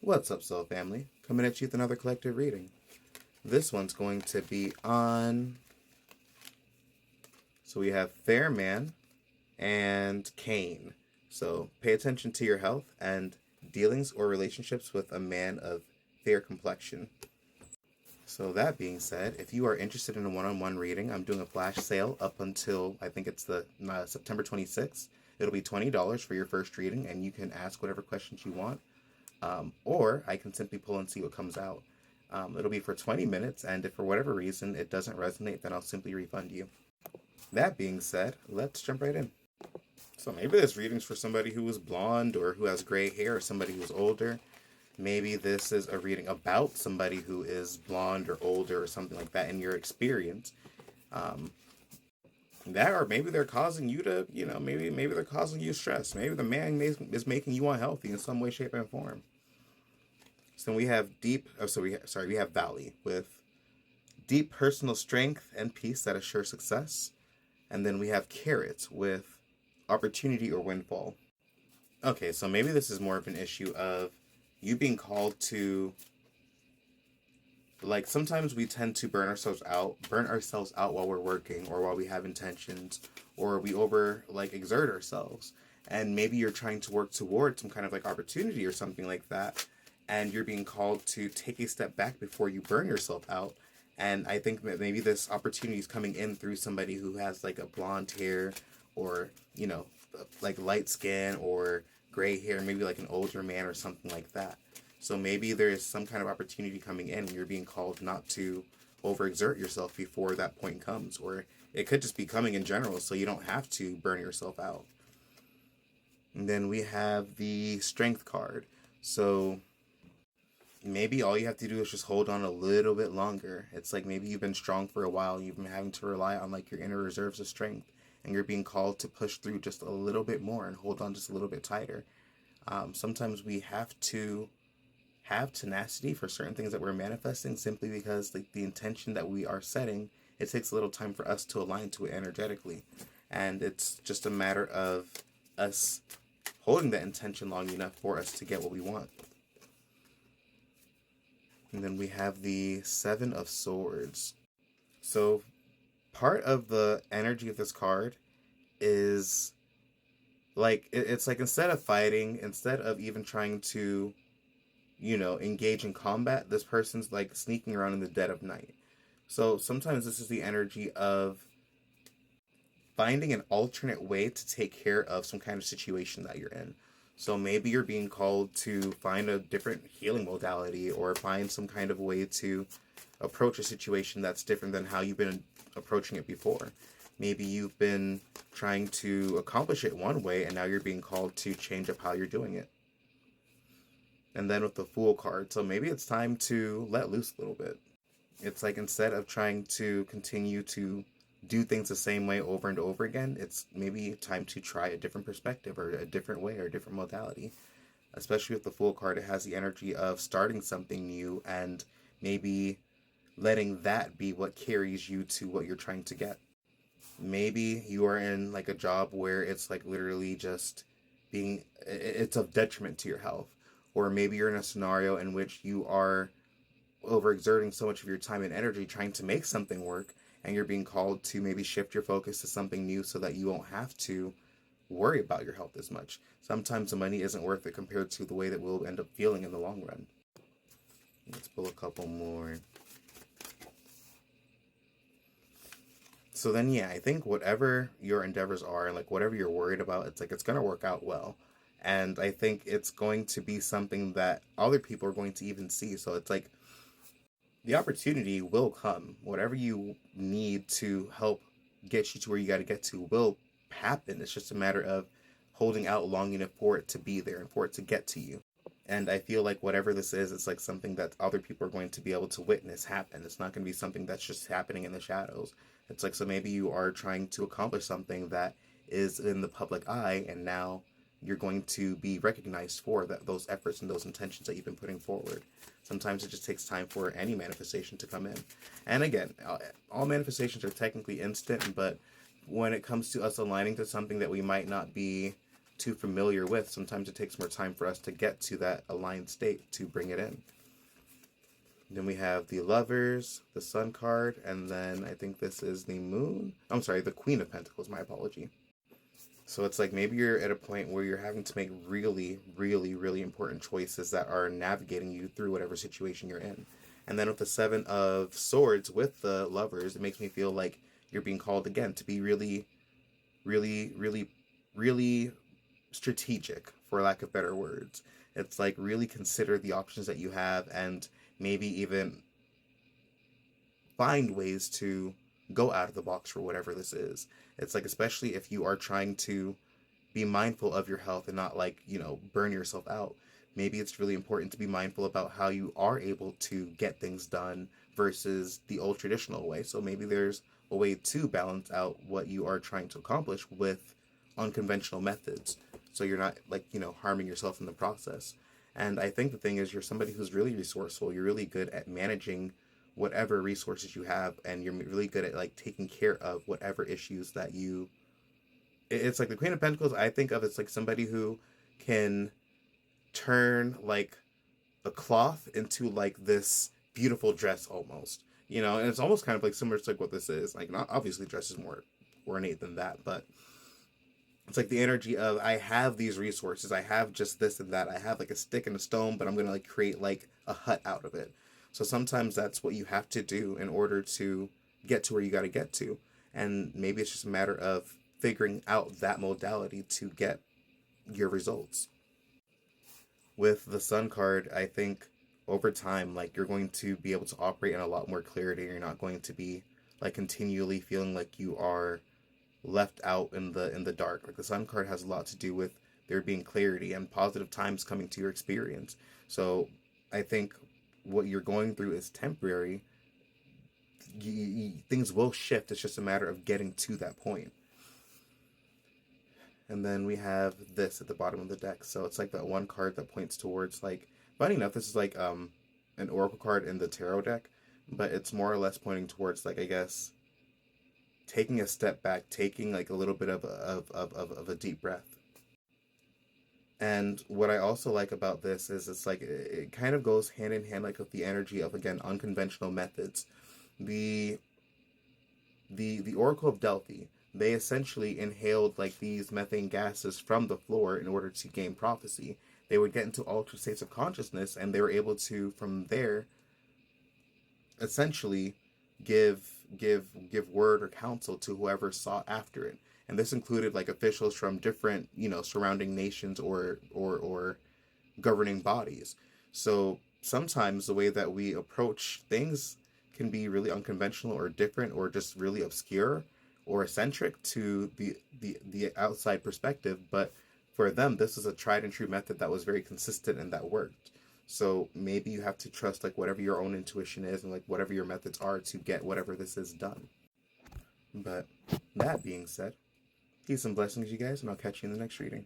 What's up, Soul Family? Coming at you with another collective reading. This one's going to be on. So we have Fair Man and Cain. So pay attention to your health and dealings or relationships with a man of fair complexion. So that being said, if you are interested in a one-on-one reading, I'm doing a flash sale up until I think it's the September 26th. It'll be $20 for your first reading, and you can ask whatever questions you want. Or I can simply pull and see what comes out. It'll be for 20 minutes, and if for whatever reason it doesn't resonate, then I'll simply refund you. That being said, let's jump right in. So maybe this reading's for somebody who is blonde or who has gray hair or somebody who's older. Maybe this is a reading about somebody who is blonde or older or something like that in your experience. That or maybe they're causing you to, maybe they're causing you stress. Maybe the man is making you unhealthy in some way, shape, and form. So we have we have Valley with deep personal strength and peace that assure success. And then we have Carrot with opportunity or windfall. Okay, so maybe this is more of an issue of you being called to, like, sometimes we tend to burn ourselves out while we're working or while we have intentions, or we exert ourselves. And maybe you're trying to work toward some kind of opportunity or something like that, and you're being called to take a step back before you burn yourself out. And I think that maybe this opportunity is coming in through somebody who has a blonde hair or, light skin or gray hair, maybe an older man or something like that. So maybe there is some kind of opportunity coming in and you're being called not to overexert yourself before that point comes. Or it could just be coming in general, so you don't have to burn yourself out. And then we have the Strength card. So maybe all you have to do is just hold on a little bit longer. It's maybe you've been strong for a while. You've been having to rely on your inner reserves of strength. And you're being called to push through just a little bit more and hold on just a little bit tighter. Sometimes we have to have tenacity for certain things that we're manifesting simply because the intention that we are setting, it takes a little time for us to align to it energetically. And it's just a matter of us holding that intention long enough for us to get what we want. And then we have the Seven of Swords. So part of the energy of this card is it's instead of fighting, instead of even trying to engage in combat, this person's sneaking around in the dead of night. So sometimes this is the energy of finding an alternate way to take care of some kind of situation that you're in. So maybe you're being called to find a different healing modality or find some kind of way to approach a situation that's different than how you've been approaching it before. Maybe you've been trying to accomplish it one way and now you're being called to change up how you're doing it. And then with the Fool card, so maybe it's time to let loose a little bit. It's instead of trying to continue to do things the same way over and over again, it's maybe time to try a different perspective or a different way or a different modality. Especially with the Fool card, it has the energy of starting something new and maybe letting that be what carries you to what you're trying to get. Maybe you are in a job where it's literally just it's of detriment to your health. Or maybe you're in a scenario in which you are overexerting so much of your time and energy trying to make something work, and you're being called to maybe shift your focus to something new so that you won't have to worry about your health as much. Sometimes the money isn't worth it compared to the way that we'll end up feeling in the long run. Let's pull a couple more. So then, yeah, I think whatever your endeavors are and whatever you're worried about, it's it's going to work out well. And I think it's going to be something that other people are going to even see. So it's the opportunity will come. Whatever you need to help get you to where you got to get to will happen. It's just a matter of holding out long enough for it to be there and for it to get to you. And I feel whatever this is, it's something that other people are going to be able to witness happen. It's not going to be something that's just happening in the shadows. It's so maybe you are trying to accomplish something that is in the public eye, and now you're going to be recognized for those efforts and those intentions that you've been putting forward. Sometimes it just takes time for any manifestation to come in. And again, all manifestations are technically instant, but when it comes to us aligning to something that we might not be too familiar with, sometimes it takes more time for us to get to that aligned state to bring it in. Then we have the Lovers, the Sun card, and then I think this is the Moon. I'm sorry, the Queen of Pentacles, my apology. So it's like maybe you're at a point where you're having to make really, really, really important choices that are navigating you through whatever situation you're in. And then with the Seven of Swords with the Lovers, it makes me feel like you're being called again to be really, really, really, really strategic, for lack of better words. It's like really consider the options that you have and maybe even find ways to go out of the box for whatever this is. It's like, especially if you are trying to be mindful of your health and not like, burn yourself out. Maybe it's really important to be mindful about how you are able to get things done versus the old traditional way. So maybe there's a way to balance out what you are trying to accomplish with unconventional methods. So you're not like, harming yourself in the process. And I think the thing is, you're somebody who's really resourceful. You're really good at managing whatever resources you have, and you're really good at like taking care of whatever issues that you. It's like the Queen of Pentacles. I think of it's like somebody who can turn like a cloth into like this beautiful dress almost, and it's almost kind of like similar to like what this is. Like, not obviously dress is more ornate than that, but it's like the energy of, I have these resources, I have just this and that, I have like a stick and a stone, but I'm gonna like create like a hut out of it. So sometimes that's what you have to do in order to get to where you got to get to, and maybe it's just a matter of figuring out that modality to get your results. With the Sun card, I think over time, like, you're going to be able to operate in a lot more clarity. You're not going to be like continually feeling like you are left out in the dark. Like, the Sun card has a lot to do with there being clarity and positive times coming to your experience. So I think what you're going through is temporary. Things will shift. It's just a matter of getting to that point. And then we have this at the bottom of the deck. So it's like that one card that points towards, like, funny enough, this is like an oracle card in the tarot deck, but it's more or less pointing towards, like, I guess, taking a step back, taking like a little bit of a deep breath. And what I also like about this is it's like it kind of goes hand in hand, like, with the energy of, again, unconventional methods. The the Oracle of Delphi, they essentially inhaled like these methane gases from the floor in order to gain prophecy. They would get into altered states of consciousness, and they were able to, from there, essentially give word or counsel to whoever sought after it. And this included like officials from different, surrounding nations or governing bodies. So sometimes the way that we approach things can be really unconventional or different or just really obscure or eccentric to the outside perspective, but for them this is a tried and true method that was very consistent and that worked. So maybe you have to trust like whatever your own intuition is and like whatever your methods are to get whatever this is done. But that being said, peace and blessings, you guys, and I'll catch you in the next reading.